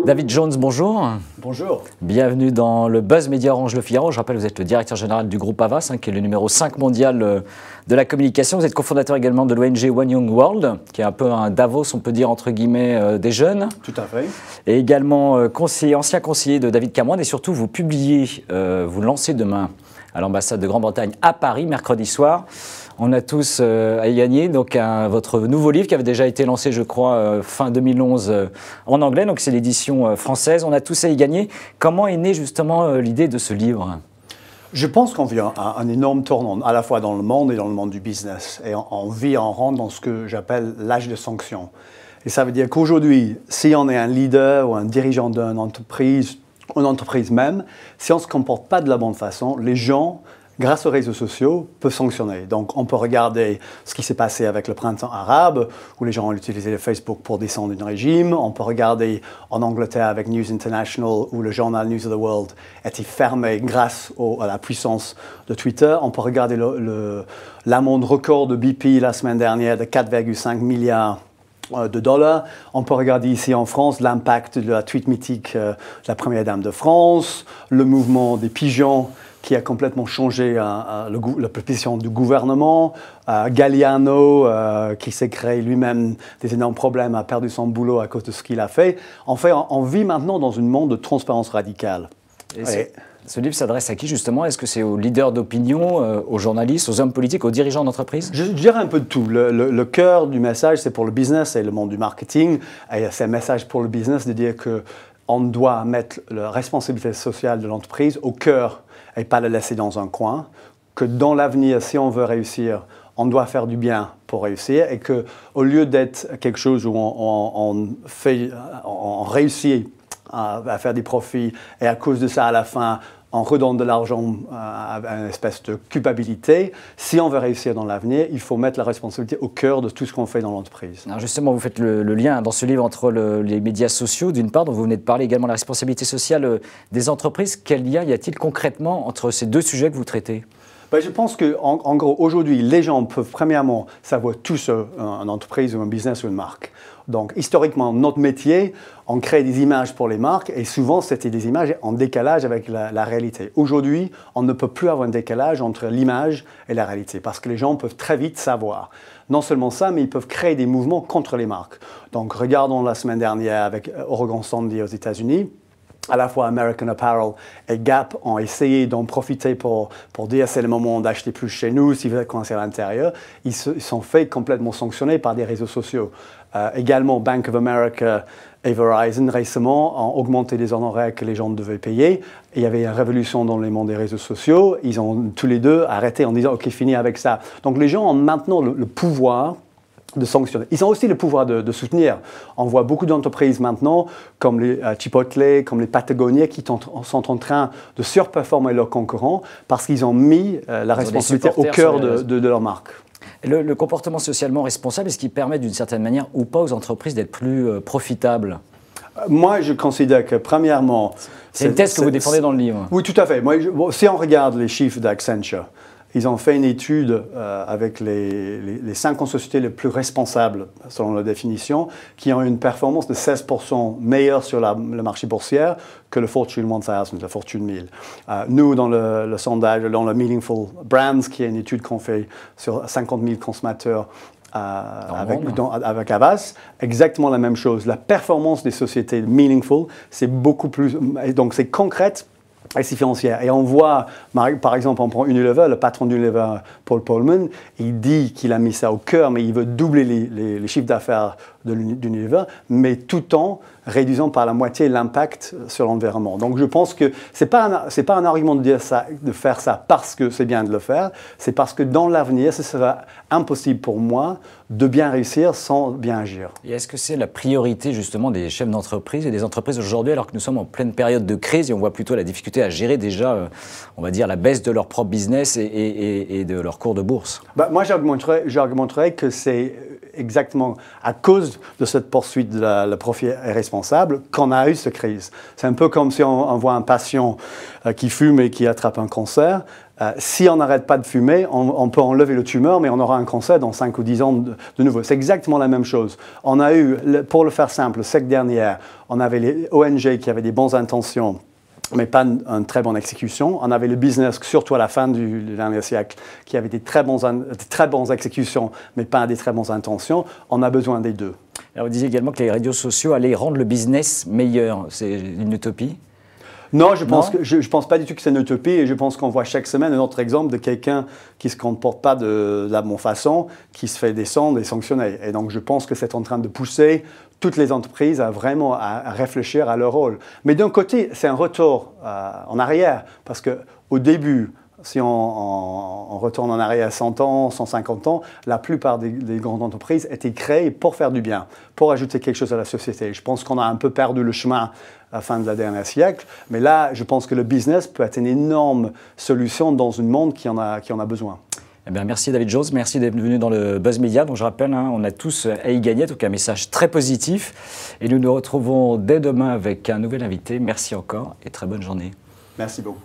David Jones, bonjour. Bonjour. Bienvenue dans le Buzz Média Orange Le Figaro. Je rappelle, vous êtes le directeur général du groupe Havas, qui est le numéro 5 mondial de la communication. Vous êtes cofondateur également de l'ONG One Young World, qui est un peu un Davos, on peut dire, entre guillemets, des jeunes. Tout à fait. Et également ancien conseiller de David Cameron. Et surtout, vous publiez, vous lancez demain à l'ambassade de Grande-Bretagne à Paris, mercredi soir. On a tous à y gagner, donc votre nouveau livre qui avait déjà été lancé, je crois, fin 2011 en anglais, donc c'est l'édition française. On a tous à y gagner. Comment est née justement l'idée de ce livre ? Je pense qu'on vit un énorme tournant, à la fois dans le monde et dans le monde du business. Et on rentre dans ce que j'appelle l'âge de sanction. Et ça veut dire qu'aujourd'hui, si on est un leader ou un dirigeant d'une entreprise, une entreprise même, si on ne se comporte pas de la bonne façon, les gens, grâce aux réseaux sociaux, peuvent sanctionner. Donc, on peut regarder ce qui s'est passé avec le printemps arabe, où les gens ont utilisé le Facebook pour descendre un régime. On peut regarder en Angleterre avec News International, où le journal News of the World était fermé grâce à la puissance de Twitter. On peut regarder l'amende record de BP la semaine dernière de 4,5 milliards de dollars. On peut regarder ici en France l'impact de la tweet mythique de la première dame de France, le mouvement des pigeons qui a complètement changé la position du gouvernement. Galliano, qui s'est créé lui-même des énormes problèmes, a perdu son boulot à cause de ce qu'il a fait. En fait, on vit maintenant dans un monde de transparence radicale. Ce livre s'adresse à qui justement? Est-ce que c'est aux leaders d'opinion, aux journalistes, aux hommes politiques, aux dirigeants d'entreprise? Je dirais un peu de tout. Le cœur du message, c'est pour le business et le monde du marketing. Et c'est un message pour le business de dire qu'on doit mettre la responsabilité sociale de l'entreprise au cœur et pas le laisser dans un coin. Que dans l'avenir, si on veut réussir, on doit faire du bien pour réussir. Et qu'au lieu d'être quelque chose où on réussit à faire des profits et à cause de ça, à la fin, on redonne de l'argent à une espèce de culpabilité. Si on veut réussir dans l'avenir, il faut mettre la responsabilité au cœur de tout ce qu'on fait dans l'entreprise. Alors justement, vous faites le lien dans ce livre entre les médias sociaux, d'une part, dont vous venez de parler, également la responsabilité sociale des entreprises. Quel lien y a-t-il concrètement entre ces deux sujets que vous traitez ? Je pense qu'en gros, aujourd'hui, les gens peuvent premièrement savoir tout sur une entreprise ou un business ou une marque. Donc, historiquement, notre métier, on crée des images pour les marques et souvent, c'était des images en décalage avec la réalité. Aujourd'hui, on ne peut plus avoir un décalage entre l'image et la réalité parce que les gens peuvent très vite savoir. Non seulement ça, mais ils peuvent créer des mouvements contre les marques. Donc, regardons la semaine dernière avec Oregon Sandy aux États-Unis. À la fois American Apparel et Gap ont essayé d'en profiter pour dire c'est le moment d'acheter plus chez nous si vous êtes coincé à l'intérieur. Ils sont fait complètement sanctionnés par des réseaux sociaux. Également, Bank of America et Verizon récemment ont augmenté les honoraires que les gens devaient payer. Il y avait une révolution dans le monde des réseaux sociaux. Ils ont tous les deux arrêté en disant « OK, fini avec ça ». Donc les gens ont maintenant le pouvoir de sanctionner. Ils ont aussi le pouvoir de soutenir. On voit beaucoup d'entreprises maintenant, comme les Chipotle, comme les Patagonia, qui sont en train de surperformer leurs concurrents parce qu'ils ont mis la responsabilité au cœur de leur marque. Et le comportement socialement responsable, est-ce qu'il permet d'une certaine manière ou pas aux entreprises d'être plus profitables ? Moi, je considère que, premièrement... C'est une thèse que vous défendez dans le livre. Oui, tout à fait. Si on regarde les chiffres d'Accenture, ils ont fait une étude avec les 50 sociétés les plus responsables, selon la définition, qui ont une performance de 16% meilleure sur le marché boursier que le Fortune 1000, le Fortune 1000. Nous, dans le sondage, dans le Meaningful Brands, qui est une étude qu'on fait sur 50 000 consommateurs avec Havas, exactement la même chose. La performance des sociétés Meaningful, c'est beaucoup plus... Donc, c'est concrète. Et c'est financier. Et on voit, par exemple, on prend Unilever, le patron d'Unilever, Paul Polman, il dit qu'il a mis ça au cœur, mais il veut doubler les chiffres d'affaires d'Unilever, mais tout en réduisant par la moitié l'impact sur l'environnement. Donc je pense que ce n'est pas un argument de dire ça, de faire ça parce que c'est bien de le faire, c'est parce que dans l'avenir, ce sera impossible pour moi de bien réussir sans bien agir. Et est-ce que c'est la priorité justement des chefs d'entreprise et des entreprises aujourd'hui, alors que nous sommes en pleine période de crise et on voit plutôt la difficulté à gérer déjà, on va dire, la baisse de leur propre business et de leur cours de bourse? Moi, j'argumenterais que c'est exactement à cause de cette poursuite de le profit irresponsable qu'on a eu cette crise. C'est un peu comme si on voit un patient qui fume et qui attrape un cancer. Si on n'arrête pas de fumer, on peut enlever le tumeur, mais on aura un cancer dans 5 ou 10 ans de nouveau. C'est exactement la même chose. On a eu, pour le faire simple, le siècle dernier, on avait les ONG qui avaient des bonnes intentions, mais pas une très bonne exécution. On avait le business, surtout à la fin du dernier siècle, qui avait des très bonnes exécutions, mais pas des très bonnes intentions. On a besoin des deux. Alors vous disiez également que les réseaux sociaux allaient rendre le business meilleur. C'est une utopie ? Non, je pense pas du tout que c'est une utopie, et je pense qu'on voit chaque semaine un autre exemple de quelqu'un qui ne se comporte pas de la bonne façon, qui se fait descendre et sanctionner. Et donc je pense que c'est en train de pousser toutes les entreprises à vraiment réfléchir à leur rôle. Mais d'un côté, c'est un retour en arrière, parce qu'au début, si on retourne en arrière 100 ans, 150 ans, la plupart des grandes entreprises étaient créées pour faire du bien, pour ajouter quelque chose à la société. Je pense qu'on a un peu perdu le chemin à la fin de la dernière siècle, mais là, je pense que le business peut être une énorme solution dans un monde qui en a besoin. Eh bien, merci David Jones, merci d'être venu dans le Buzz Media. Donc je rappelle, on a tous à y gagner, en tout cas un message très positif. Et nous nous retrouvons dès demain avec un nouvel invité. Merci encore et très bonne journée. Merci beaucoup.